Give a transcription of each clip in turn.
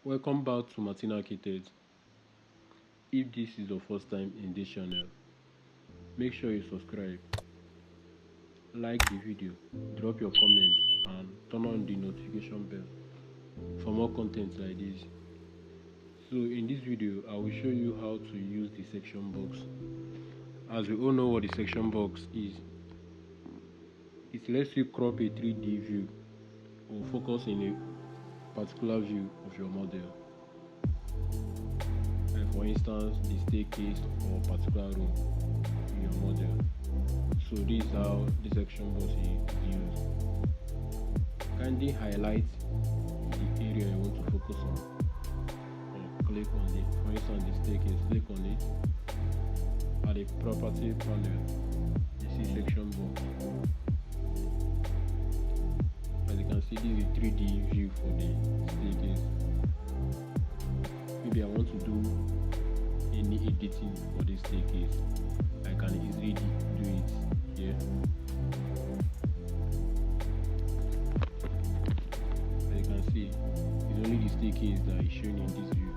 Welcome back to Martino Architect. If this is your first time in this channel, make sure you subscribe, like the video, drop your comments and turn on the notification bell for more content like this. So in this video, I will show you how to use the section box. As we all know what the section box is, it lets you crop a 3D view or focus in a particular view of your model. For instance, the staircase or particular room in your model. So this is how the section box is used. Kindly highlight the area you want to focus on or click on it. For instance, the staircase, click on it. At the property panel, you see section box. As you can see, this is a 3D view for the staircase. Maybe I want to do any editing for this staircase. I can easily do it here. As you can see, it's only the staircase that is shown in this view.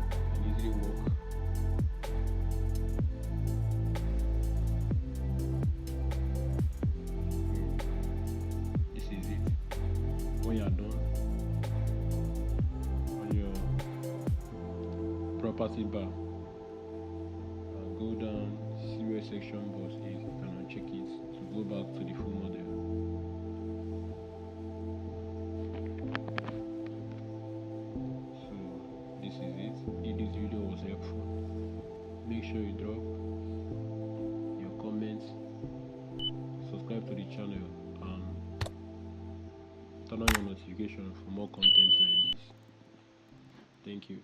I can easily walk. This is it. When you are done, property bar and go down, see where section box is and uncheck it to go back to the full model. So this is it. If this video was helpful, make sure you drop your comments, subscribe to the channel and turn on your notification for more content like this. Thank you.